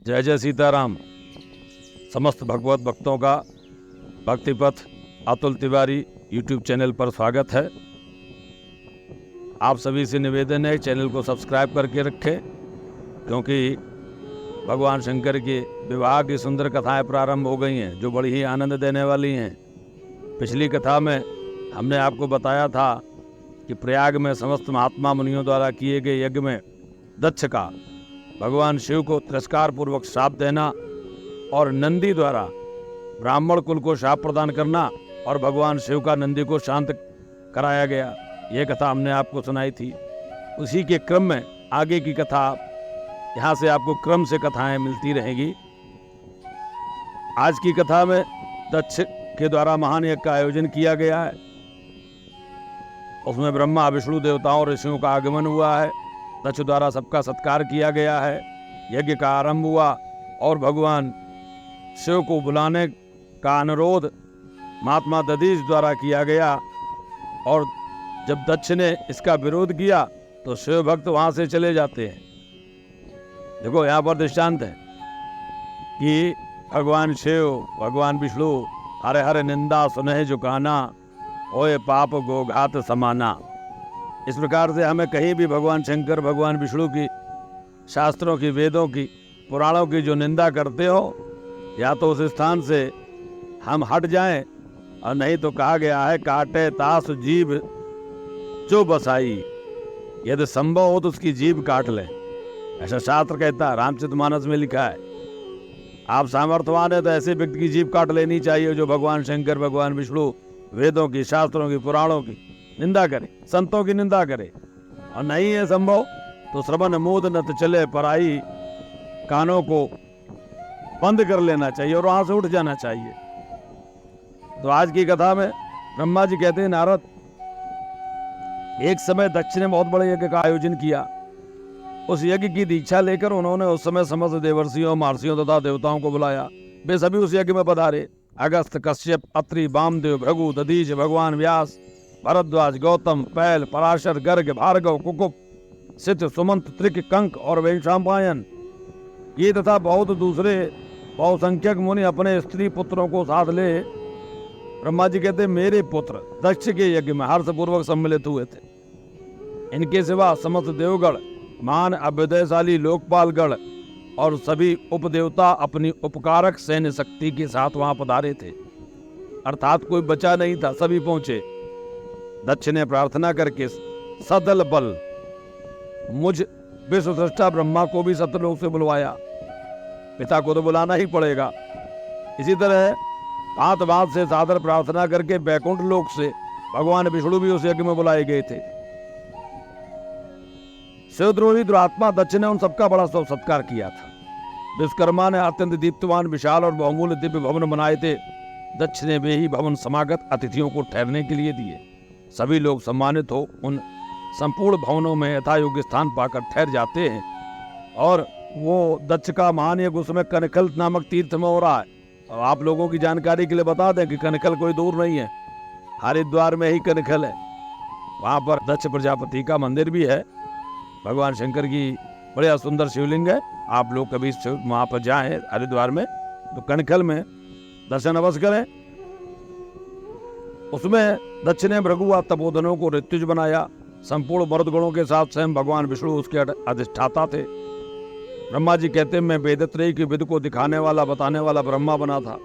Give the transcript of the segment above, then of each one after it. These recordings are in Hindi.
जय जय सीताराम। समस्त भगवत भक्तों का भक्तिपथ अतुल तिवारी यूट्यूब चैनल पर स्वागत है। आप सभी से निवेदन है चैनल को सब्सक्राइब करके रखें, क्योंकि भगवान शंकर के विवाह की सुंदर कथाएं प्रारंभ हो गई हैं जो बड़ी ही आनंद देने वाली हैं। पिछली कथा में हमने आपको बताया था कि प्रयाग में समस्त महात्मा मुनियों द्वारा किए गए यज्ञ में दक्ष का भगवान शिव को तिरस्कार पूर्वक श्राप देना और नंदी द्वारा ब्राह्मण कुल को शाप प्रदान करना और भगवान शिव का नंदी को शांत कराया गया। यह कथा हमने आपको सुनाई थी। उसी के क्रम में आगे की कथा, यहाँ से आपको क्रम से कथाएं मिलती रहेगी। आज की कथा में दक्ष के द्वारा महान यज्ञ का आयोजन किया गया है। उसमें ब्रह्मा विष्णु देवताओं और ऋषियों का आगमन हुआ है। दक्ष द्वारा सबका सत्कार किया गया है। यज्ञ का आरंभ हुआ और भगवान शिव को बुलाने का अनुरोध महात्मा दधीच द्वारा किया गया। और जब दक्ष ने इसका विरोध किया तो शिव भक्त वहां से चले जाते हैं। देखो यहाँ पर दृष्टांत है कि भगवान शिव भगवान विष्णु हरे हरे निंदा सुनहि झुकाना, ओए पाप गोघात समाना। इस प्रकार से हमें कहीं भी भगवान शंकर भगवान विष्णु की शास्त्रों की, वेदों की, पुराणों की जो निंदा करते हो, या तो उस स्थान से हम हट जाएं, और नहीं तो कहा गया है काटे तास जीभ जो बसाई, यदि संभव हो तो उसकी जीभ काट लें। ऐसा शास्त्र कहता है, रामचरितमानस में लिखा है। आप सामर्थ्यवान है तो ऐसे व्यक्ति की जीभ काट लेनी चाहिए जो भगवान शंकर भगवान विष्णु वेदों की, शास्त्रों की, पुराणों की निंदा करे, संतों की निंदा करे। और नहीं है संभव तो श्रवण मोद न चले पराई, कानों को बंद कर लेना चाहिए और वहां से उठ जाना चाहिए। तो आज की कथा में ब्रह्मा जी कहते हैं, नारद, एक समय दक्ष ने बहुत बड़े यज्ञ का आयोजन किया। उस यज्ञ की दीक्षा लेकर उन्होंने उस समय समस्त देवर्षियों, महर्षियों तथा देवताओं को बुलाया। वे सभी उस यज्ञ में पधारे। अगस्त, कश्यप, अत्रि, वामदेव, भृगु, दधीच, भगवान व्यास, भरद्वाज, गौतम, पैल, पराशर, गर्ग, भार्गव, कुकुप, सित, सुमंत, त्रिक, कंक और वैशंपायन, ये तथा बहुत दूसरे बहुसंख्यक मुनि अपने स्त्री पुत्रों को साथ ले ब्रह्मा जी कहते मेरे पुत्र दक्ष के यज्ञ में हर्षपूर्वक सम्मिलित हुए थे। इनके सिवा समस्त देवगण, मान अभ्युदयशाली लोकपालगण और सभी उपदेवता अपनी उपकारक सैन्य शक्ति के साथ वहां पधारे थे। अर्थात कोई बचा नहीं था, सभी पहुंचे। दक्ष ने प्रार्थना करके सदल बल मुझ विश्वसृष्टा ब्रह्मा को भी सत्यलोक से बुलवाया। पिता को तो बुलाना ही पड़ेगा। इसी तरह भांत भांत से सादर प्रार्थना करके बैकुंठ लोक से भगवान विष्णु भी उस यज्ञ में बुलाए गए थे। शिवद्रोही दुरात्मा दक्ष ने उन सबका बड़ा सत्कार किया था। विश्वकर्मा ने अत्यंत दीप्तवान, विशाल और बहुमूल्य दिव्य भवन बनाए थे। दक्ष ने वे ही भवन समागत अतिथियों को ठहरने के लिए दिए। सभी लोग सम्मानित हो उन संपूर्ण भवनों में यथायोग्य स्थान पाकर ठहर जाते हैं। और वो दक्ष का महान यज्ञ उसमें कनखल नामक तीर्थ में हो रहा है। और आप लोगों की जानकारी के लिए बता दें कि कनखल कोई दूर नहीं है, हरिद्वार में ही कनखल है। वहाँ पर दक्ष प्रजापति का मंदिर भी है। भगवान शंकर की बढ़िया सुंदर शिवलिंग है। आप लोग कभी वहाँ पर जाएं हरिद्वार में तो कनखल में दर्शन अवश्य करें। उसमें दक्ष ने भृगु व तपोधनों को ऋत्विज बनाया। संपूर्ण मर्द गुणों के साथ स्वयं भगवान विष्णु उसके अधिष्ठाता थे। ब्रह्मा जी कहते हैं, मैं वेदत्रयी की विद को दिखाने वाला, बताने वाला ब्रह्मा बना था।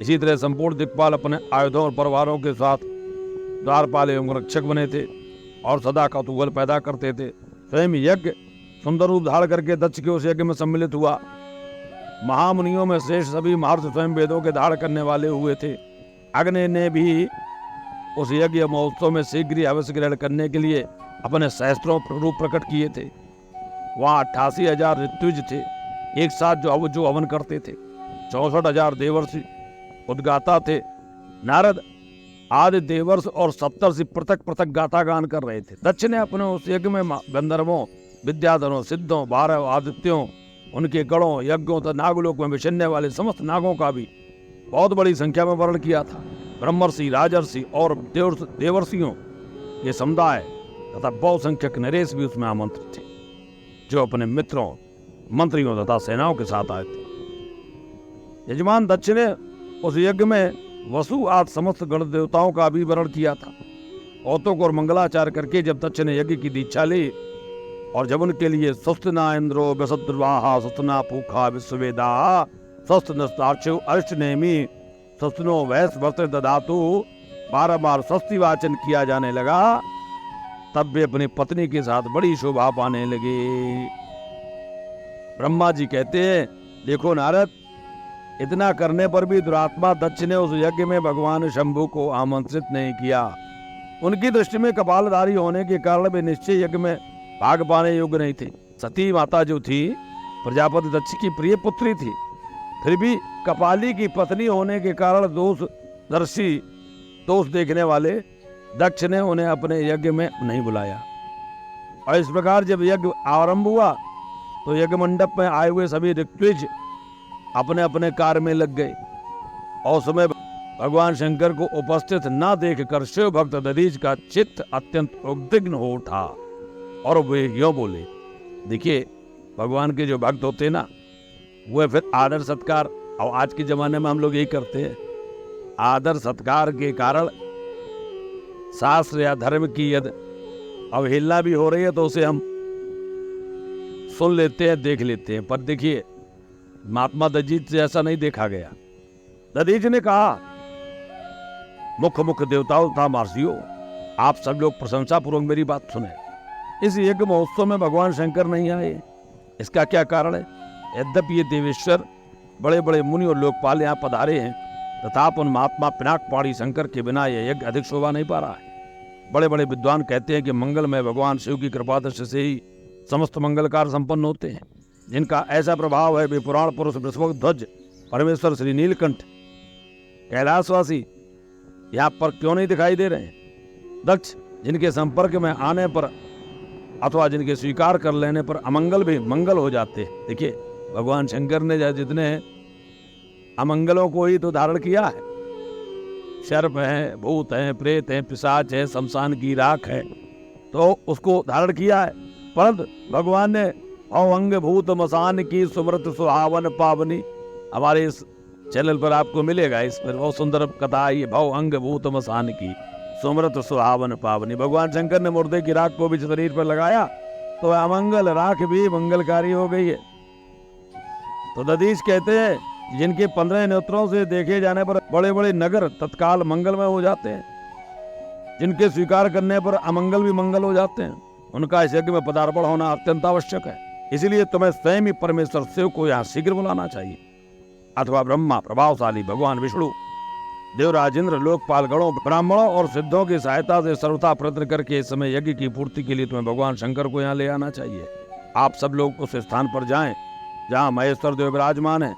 इसी तरह संपूर्ण दिक्पाल अपने आयुधों और परिवारों के साथ द्वारपाल एवं रक्षक बने थे और सदा कौतूहल पैदा करते थे। स्वयं यज्ञ सुंदर रूप धारण करके दक्ष के उस यज्ञ में सम्मिलित हुआ। महामुनियों में शेष सभी महर्षि स्वयं वेदों के धारण करने वाले हुए थे। अग्नि ने भी उस यज्ञ महोत्सव में शीघ्र ही अवश्य ग्रहण करने के लिए अपने सहस्त्रों रूप प्रकट किए थे। वहाँ 88,000 ऋत्विज थे एक साथ जो हवन करते थे। 64,000 देवर्षि उद्गाता थे। नारद आदि देवर्ष और सप्तर्षि पृथक पृथक गाथा गान कर रहे थे। दक्ष ने अपने उस यज्ञ में गंधर्वों, विद्याधरों, सिद्धों, 12 आदित्यों, उनके गणों, यज्ञों तथा नागलोक में विचरने वाले समस्त नागों का भी बहुत बड़ी संख्या में वर्ण किया था। ब्रह्मर्षि, राजर्षि और देवर्षियों ये समुदाय तथा बहुसंख्यक नरेश भी उसमें आमंत्रित थे, जो अपने मित्रों मंत्रियों तथा सेनाओं के साथ आए थे। यजमान दक्ष ने उस यज्ञ में वसु आदि समस्त गण देवताओं का भी वरण किया था। कौतुक और मंगलाचार करके जब दक्ष ने यज्ञ की दीक्षा ली और जब उनके लिए स्वस्तिना इंद्रो वसुद्रवाहा स्वस्तिना पूखा विश्ववेदा स्वस्तिनस्तार्क्षु अरिष्टनेमि स्वस्तिनो वैस वस्त्र दधातु बारंबार स्वस्ति वाचन किया जाने लगा, तब वे अपनी पत्नी के साथ बड़ी शोभा पाने लगे। ब्रह्मा जी कहते हैं, देखो नारद, इतना करने पर भी दुरात्मा दक्ष ने उस यज्ञ में भगवान शंभु को आमंत्रित नहीं किया। उनकी दृष्टि में कपालधारी होने के कारण वे निश्चय यज्ञ में भाग पाने योग्य नहीं थे। सती माता जो थी प्रजापति दक्ष की प्रिय पुत्री थी, फिर भी कपाली की पत्नी होने के कारण दोषदर्शी, दोष देखने वाले दक्ष ने उन्हें अपने यज्ञ में नहीं बुलाया। और इस प्रकार जब यज्ञ आरंभ हुआ तो यज्ञ मंडप में आए हुए सभी ऋत्विज अपने अपने कार्य में लग गए और समय भगवान शंकर को उपस्थित न देखकर शिव भक्त दधीच का चित्त अत्यंत उद्विग्न हो उठा और वे यूं बोले। देखिए, भगवान के जो भक्त होते ना, वो फिर आदर सत्कार, और आज के जमाने में हम लोग यही करते हैं, आदर सत्कार के कारण शास्त्र या धर्म की यदि अवहेलना भी हो रही है तो उसे हम सुन लेते हैं, देख लेते हैं। पर देखिए, महात्मा दधीच से ऐसा नहीं देखा गया। दधीच ने कहा, मुख्य मुख्य देवताओं तथा महर्षियों, आप सब लोग प्रशंसा पूर्वक मेरी बात सुने। इस यज्ञ महोत्सव में भगवान शंकर नहीं आए, इसका क्या कारण है? यद्यपि ये देवेश्वर बड़े बड़े मुनि और लोकपाल यहाँ पधारे हैं, तथापि उन महात्मा पिनाकपाणी शंकर के बिना यह यज्ञ अधिक शोभा नहीं पा रहा है। बड़े बड़े विद्वान कहते हैं कि मंगलमय भगवान शिव की कृपा दृष्टि से ही समस्त मंगल कार्य संपन्न होते हैं। जिनका ऐसा प्रभाव है वे पुराण पुरुष वृषभ ध्वज परमेश्वर श्री नीलकंठ कैलाशवासी यहाँ पर क्यों नहीं दिखाई दे रहे हैं? दक्ष, जिनके संपर्क में आने पर अथवा जिनके स्वीकार कर लेने पर अमंगल भी मंगल हो जाते हैं। देखिए, भगवान शंकर ने जितने अमंगलों को ही तो धारण किया है। सर्प है, भूत है, प्रेत है, पिशाच है, शमशान की राख है, तो उसको धारण किया है। परंतु भगवान ने अवंग भूत मसान की सुमृत सुहावन पावनी, हमारे इस चैनल पर आपको मिलेगा, इस पर बहुत सुंदर कथा है, भव अंग भूत मसान की सुमृत सुहावन पावनी। भगवान शंकर ने मुर्दे की राख को भी शरीर पर लगाया तो अमंगल राख भी मंगलकारी हो गई है। तो दधीच कहते हैं, जिनके 15 नेत्रों से देखे जाने पर बड़े बड़े नगर तत्काल मंगलमय हो जाते हैं, जिनके स्वीकार करने पर अमंगल भी मंगल हो जाते हैं, उनका इस यज्ञ में पदार्पण होना अत्यंत आवश्यक है। इसलिए तुम्हें स्वयं ही परमेश्वर शिव को यहाँ शीघ्र बुलाना चाहिए, अथवा ब्रह्मा, प्रभावशाली भगवान विष्णु, देवराज इंद्र, लोकपाल गणों, ब्राह्मणों और सिद्धों की सहायता से सर्वथा प्रयत्न करके इस समय यज्ञ की पूर्ति के लिए तुम्हें भगवान शंकर को यहाँ ले आना चाहिए। आप सब लोग उस स्थान पर जाएं जहाँ महेश्वर देव विराजमान है,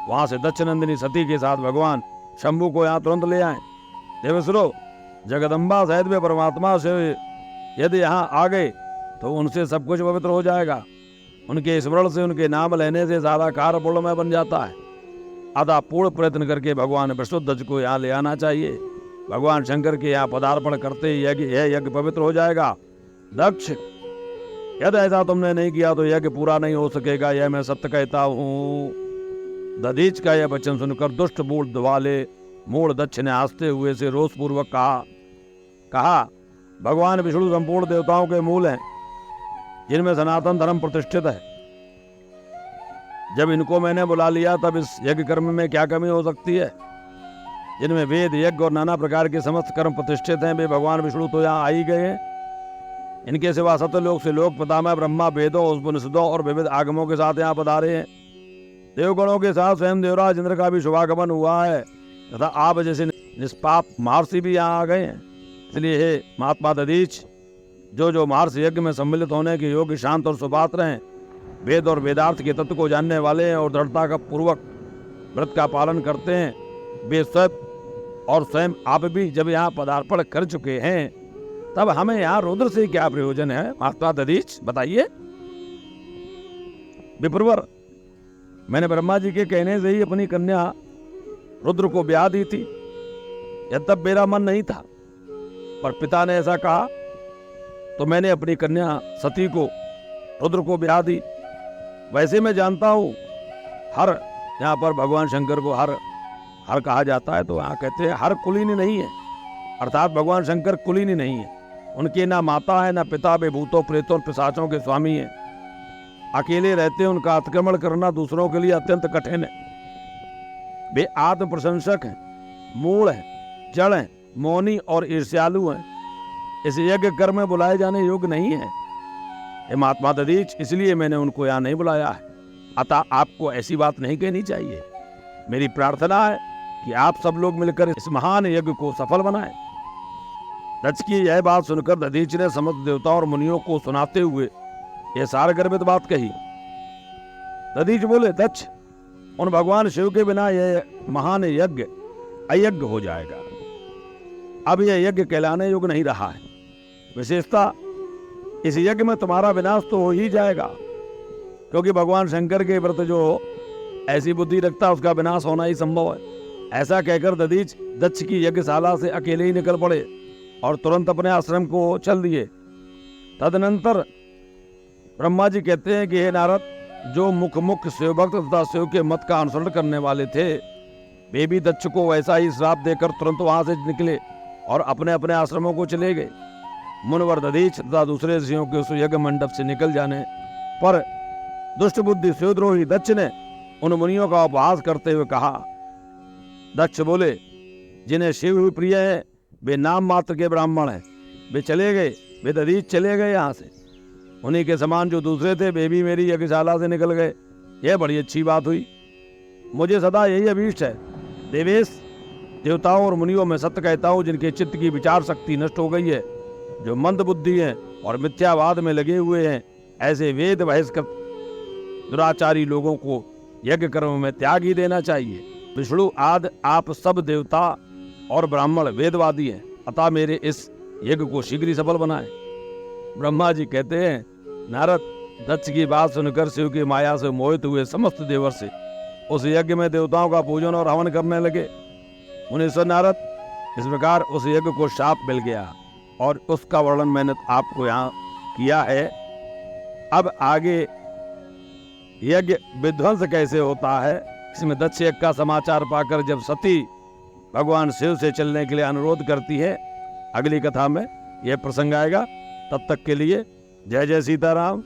वहां से दक्षनंदिनी सती के साथ भगवान शंभु को यहाँ तुरंत ले आए। देवेश्वरो, जगदम्बा सहित वे परमात्मा से यदि यहाँ आ गए तो उनसे सब कुछ पवित्र हो जाएगा। उनके स्मरण से, उनके नाम लेने से सारा कार्य पूर्णमय बन जाता है। अतः पूर्ण प्रयत्न करके भगवान विष्णुध्वज को यहाँ ले आना चाहिए। भगवान शंकर के यहाँ पदार्पण करते ही यह यज्ञ पवित्र हो जाएगा। दक्ष, यदि ऐसा तुमने नहीं किया तो यज्ञ पूरा नहीं हो सकेगा, यह मैं सत्य कहता हूँ। दधीच का यह वचन सुनकर दुष्ट मूल वाले मूल दक्ष ने हंसते हुए से रोषपूर्वक कहा, भगवान विष्णु संपूर्ण देवताओं के मूल हैं, जिनमें सनातन धर्म प्रतिष्ठित है। जब इनको मैंने बुला लिया तब इस यज्ञ कर्म में क्या कमी हो सकती है? जिनमें वेद, यज्ञ और नाना प्रकार के समस्त कर्म प्रतिष्ठित हैं, वे भगवान विष्णु तो यहाँ आ ही गए हैं। इनके सिवा सत्यलोक से लोक पितामह ब्रह्मा वेदों, उपनिषदों और विविध आगमों के साथ यहाँ पधारे हैं। देवगणों के साथ स्वयं देवराज इंद्र का भी शुभागमन हुआ है, तथा आप जैसे निष्पाप महर्षि भी यहाँ आ गए हैं। इसलिए हे महात्मा दधीच, जो महर्षि यज्ञ में सम्मिलित होने के योग्य, शांत और सुपात्र हैं, वेद और वेदार्थ के तत्व को जानने वाले हैं और दृढ़ता का पूर्वक व्रत का पालन करते हैं, वे स्वयं आप भी जब यहाँ पदार्पण कर चुके हैं, तब हमें यहाँ रुद्र से क्या प्रयोजन है? महात्मा दधीच, बताइए। विप्रवर, मैंने ब्रह्मा जी के कहने से ही अपनी कन्या रुद्र को ब्याह दी थी। यद्यप मेरा मन नहीं था, पर पिता ने ऐसा कहा तो मैंने अपनी कन्या सती को रुद्र को ब्याह दी। वैसे मैं जानता हूँ हर, यहाँ पर भगवान शंकर को हर हर कहा जाता है, तो यहाँ कहते हैं हर कुलीन नहीं है, अर्थात भगवान शंकर कुलीन नहीं है। उनके ना माता है ना पिता, वे भूतों प्रेतों पिशाचों के स्वामी हैं। अकेले रहते हैं, उनका अतिक्रमण करना दूसरों के लिए अत्यंत कठिन है। वे आत्म प्रशंसक हैं, मूल हैं, जड़ हैं, मौनी और ईर्ष्यालु हैं। इस यज्ञ कर्म में बुलाए जाने योग्य नहीं है। हे महात्मा दधीच, इसलिए मैंने उनको यहाँ नहीं बुलाया है। अतः आपको ऐसी बात नहीं कहनी चाहिए। मेरी प्रार्थना है कि आप सब लोग मिलकर इस महान यज्ञ को सफल बनाएं। दक्ष की यह बात सुनकर दधीच ने समस्त देवताओं और मुनियों को सुनाते हुए यह सारगर्भित बात कही। दधीच बोले, दक्ष, उन भगवान शिव के बिना यह महान यज्ञ अयज्ञ हो जाएगा। अब यह यज्ञ कहलाने योग्य नहीं रहा है। विशेषता इस यज्ञ में तुम्हारा विनाश तो हो ही जाएगा, क्योंकि भगवान शंकर के व्रत जो ऐसी बुद्धि रखता है उसका विनाश होना ही संभव है। ऐसा कहकर दधीच दक्ष की यज्ञशाला से अकेले ही निकल पड़े और तुरंत अपने आश्रम को चल दिए। तदनंतर ब्रह्मा जी कहते हैं कि हे नारद, जो मुख्य शिवभक्त तथा शिव के मत का अनुसरण करने वाले थे, वे भी दक्ष को वैसा ही श्राप देकर तुरंत वहां से निकले और अपने अपने आश्रमों को चले गए। मुनिवर दधीच तथा दूसरे ऋषियों के उस यज्ञ मंडप से निकल जाने पर दुष्ट बुद्धि शिवद्रोही दक्ष ने उन मुनियों का उपहास करते हुए कहा। दक्ष बोले, जिन्हें शिव ही प्रिय है वे नाम मात्र के ब्राह्मण हैं। वे चले गए, वे दधीच चले गए यहाँ से। उन्हीं के समान जो दूसरे थे वे भी मेरी यज्ञशाला से निकल गए। यह बड़ी अच्छी बात हुई। मुझे सदा यही अभीष्ट है। देवेश, देवताओं और मुनियों में सत्य कहता हूँ, जिनके चित्त की विचार शक्ति नष्ट हो गई है, जो मंद बुद्धि हैं और मिथ्यावाद में लगे हुए हैं, ऐसे वेद बहिष्कृत दुराचारी लोगों को यज्ञ कर्म में त्याग ही देना चाहिए। विष्णु आदि आप सब देवता और ब्राह्मण वेदवादी हैं, अतः मेरे इस यज्ञ को शीघ्र ही सफल बनाएं। ब्रह्मा जी कहते हैं, नारद, दक्ष की बात सुनकर शिव की माया से मोहित हुए समस्त देवर्षि उस यज्ञ में देवताओं का पूजन और हवन करने लगे। मुनीश्वर नारद, इस प्रकार उस यज्ञ को शाप मिल गया और उसका वर्णन मैंने आपको यहाँ किया है। अब आगे यज्ञ विध्वंस कैसे होता है, इसमें दक्ष यज्ञ का समाचार पाकर जब सती भगवान शिव से चलने के लिए अनुरोध करती है, अगली कथा में यह प्रसंग आएगा। तब तक के लिए जय जय सीताराम।